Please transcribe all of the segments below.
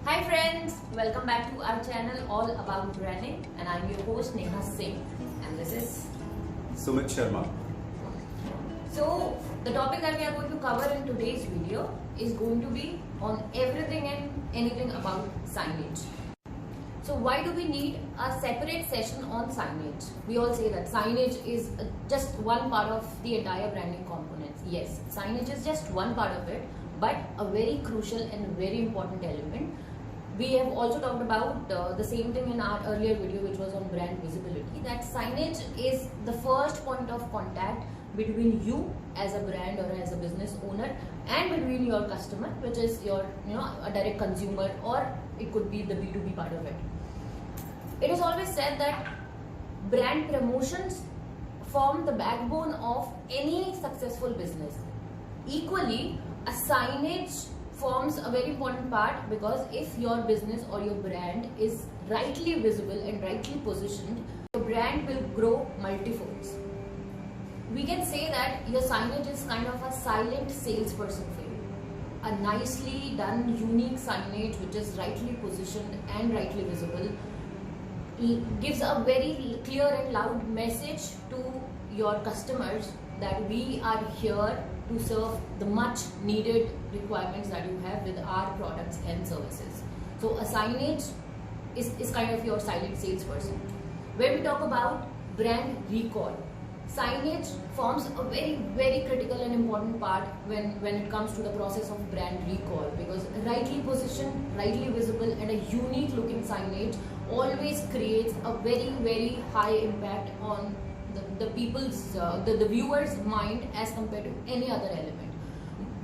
Hi friends, welcome back to our channel all about branding, and I'm your host Neha Singh, and this is Sumit Sharma. So the topic that we are going to cover in today's video is going to be on everything and anything about signage. So why do we need a separate session on signage? We all say that signage is just one part of the entire branding components. Yes, signage is just one part of it, but a very crucial and very important element. We have also talked about the same thing in our earlier video, which was on brand visibility, that signage is the first point of contact between you as a brand or as a business owner and between your customer, which is your a direct consumer, or it could be the B2B part of it. It is always said that brand promotions form the backbone of any successful business. Equally, a signage forms a very important part, because if your business or your brand is rightly visible and rightly positioned, your brand will grow multifolds. We can say that your signage is kind of a silent salesperson for you. A nicely done, unique signage which is rightly positioned and rightly visible gives a very clear and loud message to your customers that we are here to serve the much needed requirements that you have with our products and services. So a signage is kind of your silent salesperson. When we talk about brand recall, signage forms a very critical and important part when it comes to the process of brand recall, because rightly positioned, rightly visible and a unique looking signage always creates a very high impact on the people's the viewers mind as compared to any other element.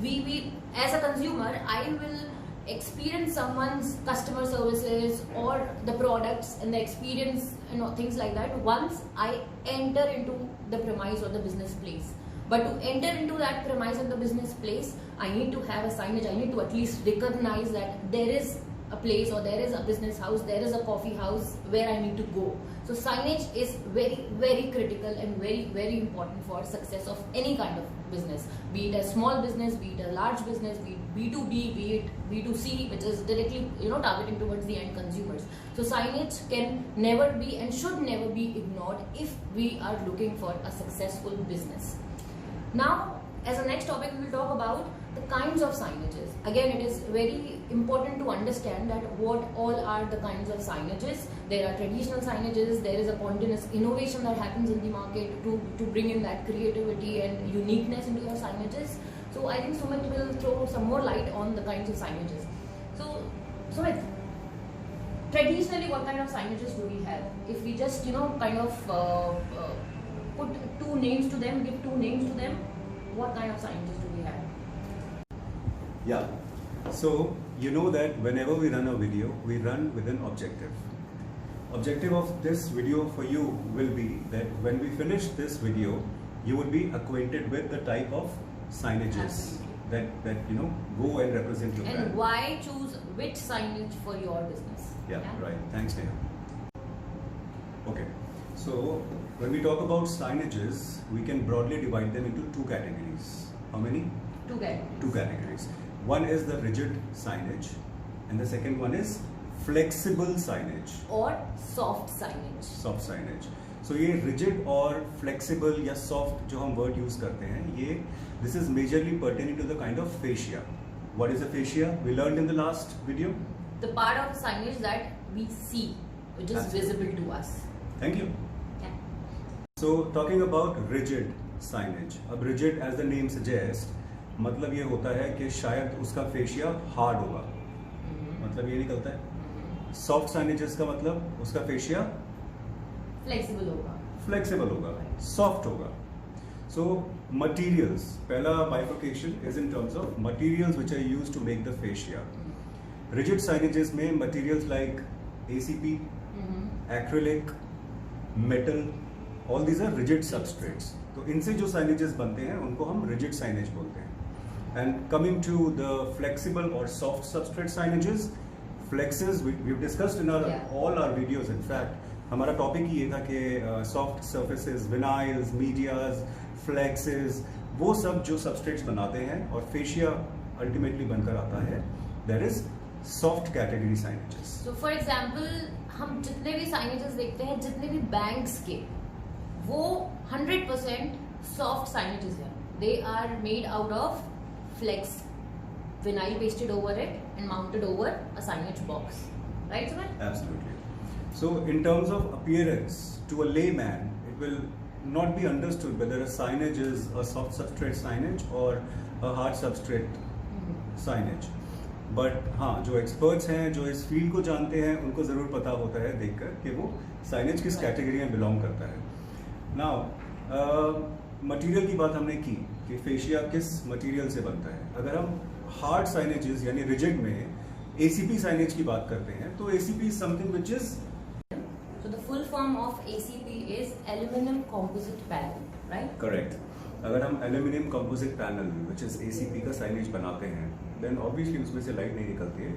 We as a consumer, I will experience someone's customer services or the products and the experience, things like that, once I enter into the premise or the business place. But to enter into that premise and the business place, I need to have a signage. I need to at least recognize that there is a place, or there is a business house, there is a coffee house where I need to go. So signage is very critical and very important for success of any kind of business, be it a small business, be it a large business, be it B2B, be it B2C, which is directly targeting towards the end consumers. So signage can never be and should never be ignored if we are looking for a successful business. Now, as a next topic, we will talk about the kinds of signages. Again, it is very important to understand that what all are the kinds of signages. There are traditional signages, there is a continuous innovation that happens in the market to bring in that creativity and uniqueness into your signages. So I think Sumit will throw some more light on the kinds of signages. So Sumit, traditionally what kind of signages do we have? If we just put two names to them, give two names to them, what kind of signages do we have? Yeah, so you know that whenever we run a video, we run with an objective. Objective of this video for you will be that when we finish this video, you would be acquainted with the type of signages that go and represent your brand. And why choose which signage for your business? Yeah, right. Thanks, Neha. Okay, so when we talk about signages, we can broadly divide them into two categories. How many? Two categories. Two categories. One is the rigid signage, and the second one is flexible signage or soft signage. Soft signage. So ये rigid और flexible या soft जो हम word use करते हैं, ये this is majorly pertaining to the kind of fascia. What is a fascia? We learned in the last video. The part of signage that we see, which is visible to us. Thank you. Yeah. So talking about rigid signage. अब rigid as the name suggests, मतलब ये होता है कि शायद उसका fascia hard होगा, मतलब ये निकलता है. सॉफ्ट साइनेजेस का मतलब उसका फेशिया फ्लेक्सिबल होगा, सॉफ्ट होगा. सो मटीरियल्स, पहला bifurcation is in terms of materials which are used to make the fascia. Rigid signages में materials like ACP, acrylic, metal, all these are rigid substrates. तो इनसे जो साइनेजेस बनते हैं उनको हम रिजिड साइनेज बोलते हैं. And coming to the flexible or soft substrate signages, flexes we've discussed in all our videos. In fact, हमारा टॉपिक ही ये था कि soft surfaces, vinyls, medias, flexes, वो सब जो substrates बनाते हैं और fascia ultimately बनकर आता है, there is soft category signages. So for example, हम जितने भी साइनेजेस देखते हैं, जितने भी बैंक्स के, वो 100% सॉफ्ट साइनेजेस हैं. They are made out of flex, vinyl pasted over it and mounted over a signage box. Right, Suman? Absolutely. So in terms of appearance, to a layman, it will not be understood whether a signage is a soft substrate signage or a hard substrate signage. But हाँ, जो experts हैं, जो इस field को जानते हैं, उनको ज़रूर पता होता है देखकर कि वो साइनेज किस कैटेगरी में बिलोंग करता है. नाउ मटेरियल की बात हमने की कि फेशिया किस मटेरियल से बनता है. अगर हम हार्ड साइनेजेस यानी रिजिड में ACP साइनेज की बात करते हैं, तो ACP is something which is, So the full form of ACP is aluminum composite panel, right? Correct. अगर हम aluminium composite panel which is ACP का साइनेज बनाते हैं, देन ऑब्वियसली उसमें से लाइट नहीं निकलती है.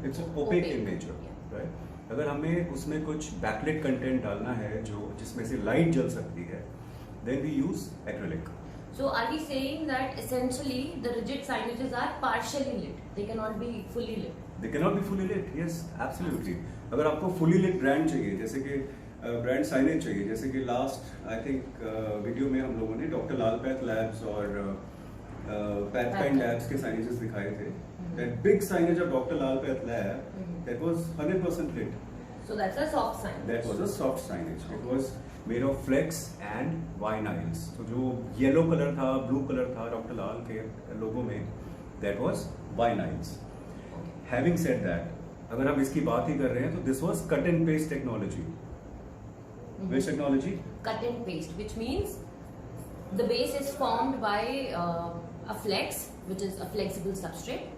It's opaque in nature, right. अगर हमें उसमें कुछ बैकलाइट कंटेंट डालना है जो जिसमें से लाइट जल सकती है, then we use acrylic. So are we saying that essentially the rigid signages are partially lit? They cannot be fully lit. They cannot be fully lit. Yes, absolutely. अगर आपको fully lit ब्रांड चाहिए, जैसे कि brand signage चाहिए, जैसे कि last I think video में हम लोगों ने डॉक्टर लाल पैथ लैब्स और पैथकाइंड लैब्स के साइनेजेस दिखाए थे. That big signage of Dr. Lal Path Lab, that was 100% lit. So that's a soft signage. That was a soft signage. It was made of flex and vinyls. So जो yellow colour था, blue colour था doctor लाल के लोगो में, that was vinyls. Having said that, अगर हम इसकी बात ही कर रहे हैं तो this was cut and paste technology. Which technology? Cut and paste, which means the base is formed by a flex, which is a flexible substrate.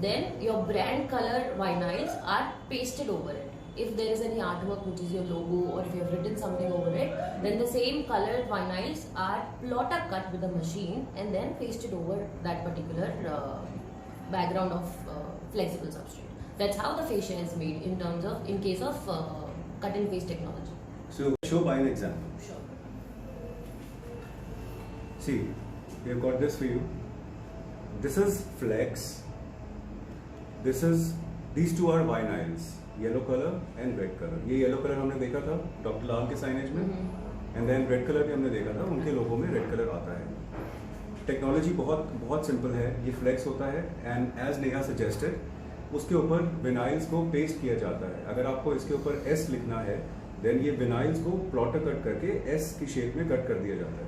Then your brand color vinyls are pasted over it. If there is any artwork which is your logo, or if you have written something over it, then the same colored vinyls are plotter cut with a machine and then pasted over that particular background of flexible substrate. That's how the fascia is made in case of cut and paste technology. So show by an example. Sure. See, we have got this for you. This is flex. These two are vinyls, yellow color and red color. ये yellow color हमने देखा था doctor लाल के signage में, and then red colour भी हमने देखा था, उनके लोगों में रेड कलर आता है. टेक्नोलॉजी बहुत बहुत सिंपल है. ये फ्लेक्स होता है एंड एज नेहा सजेस्टेड, उसके ऊपर विनाइल्स को पेस्ट किया जाता है. अगर आपको इसके ऊपर S लिखना है, देन ये विनाइल्स को प्लॉटर कट करके S की शेप में कट कर दिया जाता है.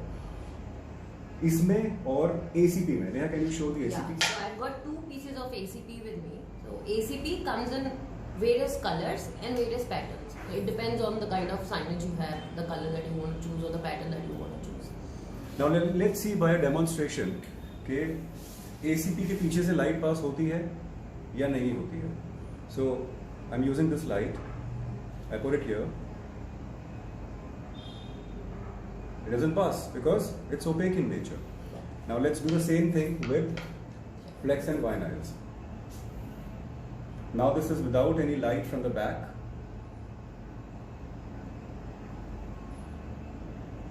इसमें और ACP में, Neha can you show the ACP? Yeah, so I've got two pieces of ACP with me. So ACP comes in various colors and various patterns. So it depends on the kind of signage you have, the color that you want to choose or the pattern that you want to choose. Now let's see by a demonstration कि ACP के पीछे से light pass होती है या नहीं होती है. So I'm using this light. I put it here. It doesn't pass because it's opaque in nature. Now let's do the same thing with flex and vinyls. Now this is without any light from the back.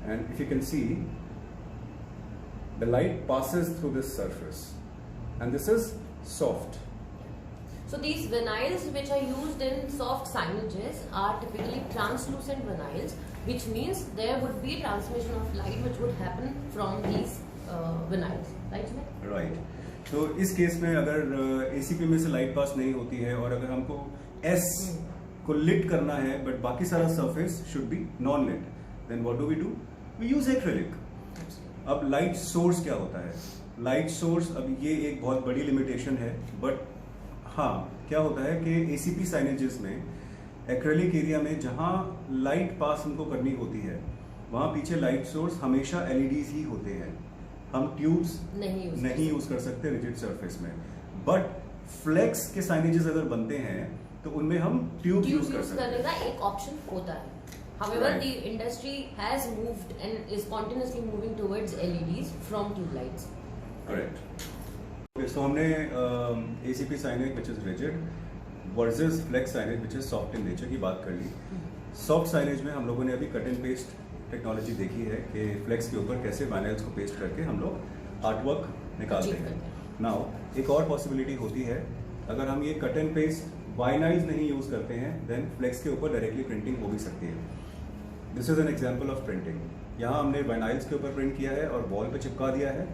And if you can see, the light passes through this surface. And this is soft. So these vinyls which are used in soft signages are typically translucent vinyls, which means there would be transmission of light which would happen from these vinyls, right? Right. तो इस case में अगर ACP में से light pass नहीं होती है और अगर हमको S को लिट करना है बट बाकी सारा surface should be non lit, then what do? We use acrylic. अब लाइट सोर्स क्या होता है? लाइट सोर्स, अब ये एक बहुत बड़ी लिमिटेशन है, बट हाँ क्या होता है कि ACP साइनेजेस में एक्रेलिक एरिया में जहाँ लाइट पास हमको करनी होती है वहाँ पीछे लाइट सोर्स हमेशा LEDs ही होते हैं. हम ट्यूब्स नहीं यूज कर सकते रिजिड सरफेस में. बट फ्लेक्स के साइनेजेस अगर बनते हैं तो उनमें हम ट्यूब यूज कर सकते हैं. का एक ऑप्शन होता है. However, the industry has moved and is continuously moving towards LEDs from tube lights. Correct. So हमने ACP signage which is rigid versus flex signage which is soft in nature की बात कर ली. सॉफ्ट साइनेज में हम लोगों ने अभी cut and paste technology देखी है कि फ्लेक्स के ऊपर कैसे वाइनाइल्स को पेस्ट करके हम लोग आर्टवर्क निकालते हैं. नाउ एक और पॉसिबिलिटी होती है अगर हम ये कट एंड पेस्ट वाइनाइज नहीं यूज करते हैं देन फ्लेक्स के ऊपर डायरेक्टली प्रिंटिंग हो भी सकती है। This is an example of printing. यहाँ हमने वाइनाइल्स के ऊपर प्रिंट किया है और वॉल पे चिपका दिया है।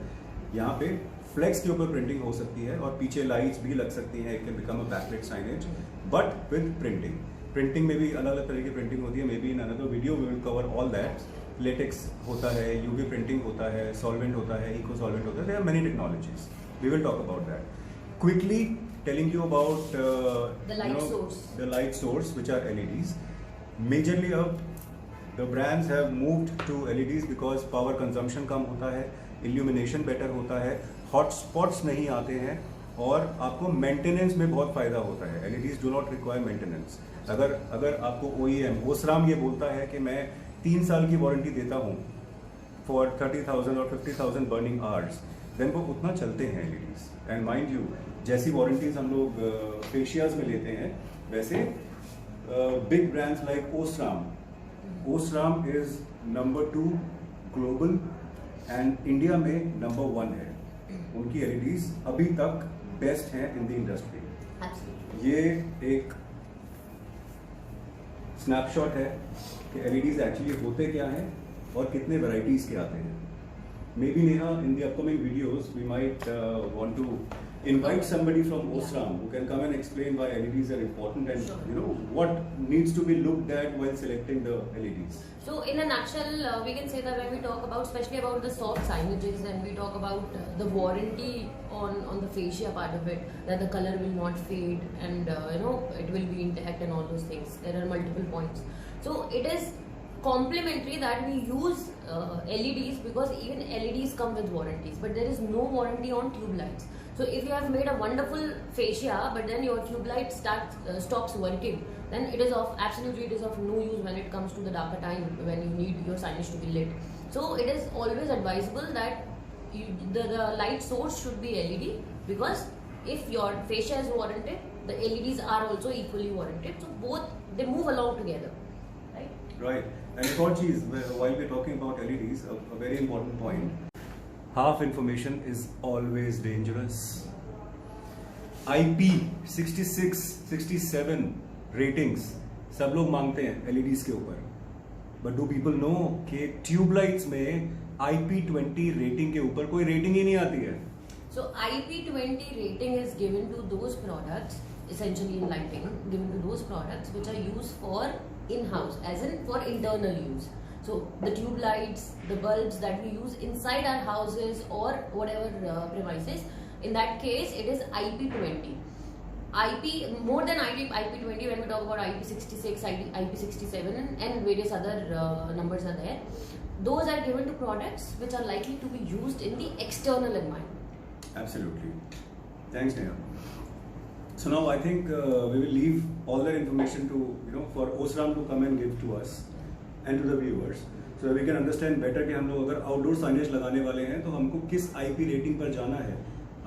यहाँ पे फ्लेक्स के ऊपर प्रिंटिंग हो सकती है और पीछे लाइट्स भी लग सकती हैं, it can become a backlight signage but with printing. Printing में भी अलग अलग तरह की प्रिंटिंग होती है। May be in another video we will cover all that. Latex होता है, यूवी प्रिंटिंग होता है, सॉल्वेंट होता है, इको सॉल्वेंट होता है, there are many technologies, we will talk about that quickly. Telling you about the light source. The light source, which are LEDs. Majorly अब the brands have moved to LEDs because power consumption कम होता है, illumination better होता है, hot spots नहीं आते हैं और आपको maintenance में बहुत फायदा होता है। LEDs do not require maintenance. अगर आपको OEM ओसराम ये बोलता है कि मैं 3 साल की वारंटी देता हूँ for 30,000 और 50,000 burning hours, then वो उतना चलते हैं LEDs. And mind you, जैसी वारंटीज हम लोग फेशियाज में लेते हैं वैसे big brands like Osram is number 2 global and India में नंबर 1 है। उनकी एलईडीज अभी तक बेस्ट हैं इन द इंडस्ट्री। ये एक स्नैपशॉट है कि एलईडीज एक्चुअली होते क्या हैं और कितने वैरायटीज के आते हैं। Maybe Neha, in the upcoming videos, we might want to invite somebody from Osram who can come and explain why LEDs are important and what needs to be looked at while selecting the LEDs. So in a nutshell, we can say that when we talk about, especially about the soft signages, and we talk about the warranty on the fascia part of it, that the color will not fade and it will be intact and all those things. There are multiple points. So it is complementary that we use LEDs because even LEDs come with warranties, but there is no warranty on tube lights. So if you have made a wonderful fascia but then your tube light stops working, then it is of no use when it comes to the darker time when you need your signage to be lit. So it is always advisable that the light source should be LED, because if your fascia is warranted, the LEDs are also equally warranted. So both, they move along together, right? And एक और चीज, while we're talking about LEDs, a very important point, half information is always dangerous. IP 66, 67 ratings सब लोग मांगते हैं LEDs के ऊपर, but do people know कि ट्यूबलाइट्स में IP20 रेटिंग के ऊपर कोई रेटिंग ही नहीं आती है। So IP20 rating is given to those products, essentially in lighting, given to those products which are used for in-house, as in for internal use. So the tube lights, the bulbs that we use inside our houses or whatever premises, in that case it is IP20. IP, more than IP20, when we talk about IP66, IP67 and various other numbers are there, those are given to products which are likely to be used in the external environment. Absolutely. Thanks, Neha. So now I think we will leave all that information to for Osram to come and give to us and to the viewers, so that we can understand better कि हम लोग अगर outdoor signage लगाने वाले हैं तो हमको किस IP रेटिंग पर जाना है।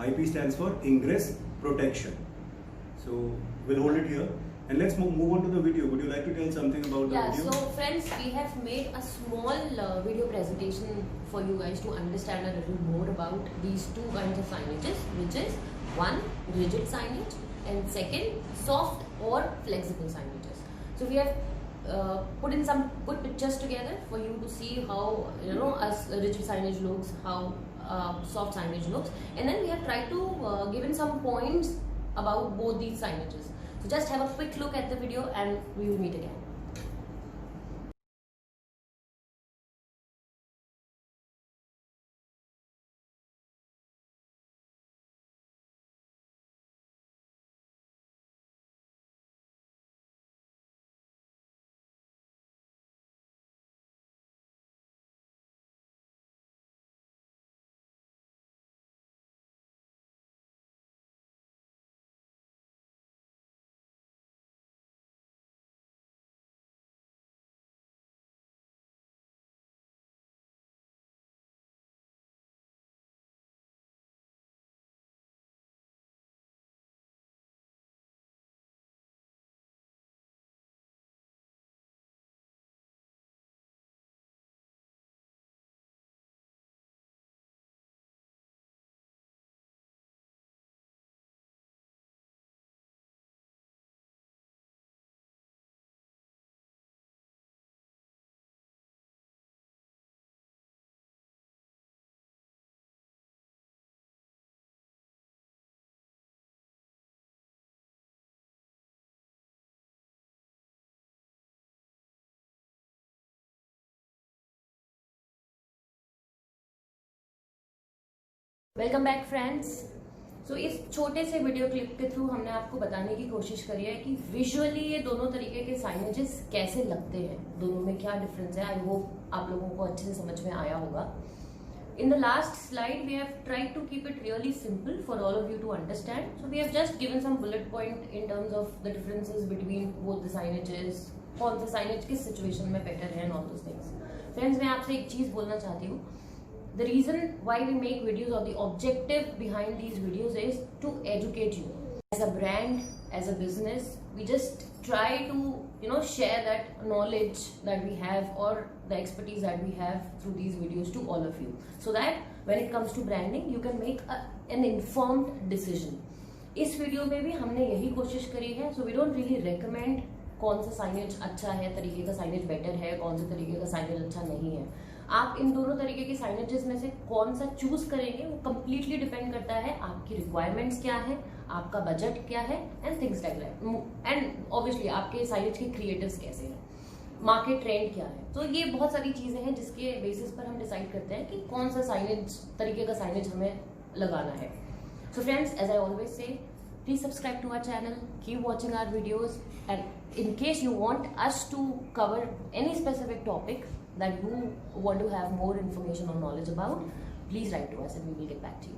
IP stands for ingress protection. So we'll hold it here and let's move on to the video. Would you like to tell something about the video? So friends, we have made a small video presentation for you guys to understand a little more about these two kinds of signages, which is one, rigid signage, and second, soft or flexible signages. So we have put in some good pictures together for you to see how as rigid signage looks, how soft signage looks, and then we have tried to give in some points about both these signages. So just have a quick look at the video and we will meet again. Welcome back friends. So इस छोटे से video clip के through हमने आपको बताने की कोशिश करी है कि विजुअली ये दोनों तरीके के साइनेजेस कैसे लगते हैं, दोनों में क्या डिफरेंस है। आई होप आप लोगों को अच्छे से समझ में आया होगा। In the last slide, we have tried to keep it really simple for all of you to understand. So we have just given some bullet point in terms of the differences between both the signages, कौन सा signage किस situation में better है and all those things. Friends, मैं आपसे एक चीज बोलना चाहती हूँ. The reason why we make videos or the objective behind these videos is to educate you. As a brand, as a business, we just try to share that knowledge that we have or the expertise that we have through these videos to all of you, so that when it comes to branding you can make an informed decision. इस video में भी हमने यही कोशिश करी है. So we don't really recommend कौन सा साइनेज अच्छा है, तरीके का साइनेज बेटर है, कौन से तरीके का साइनेज अच्छा नहीं है. आप इन दोनों तरीके के साइनेजेस में से कौन सा चूज करेंगे वो कम्प्लीटली डिपेंड करता है आपकी रिक्वायरमेंट्स क्या है, आपका बजट क्या है and things like that. And obviously आपके साइनेज के क्रिएटिव्स कैसे हैं, मार्केट ट्रेंड क्या है. तो ये बहुत सारी चीजें हैं जिसके बेसिस पर हम डिसाइड करते हैं कि कौन सा साइनेज तरीके का साइनेज हमें लगाना है. So friends, as I always say, please subscribe to our channel, keep watching our videos, and in case you want us to cover any specific topic that you want to have more information or knowledge about, please write to us and we will get back to you.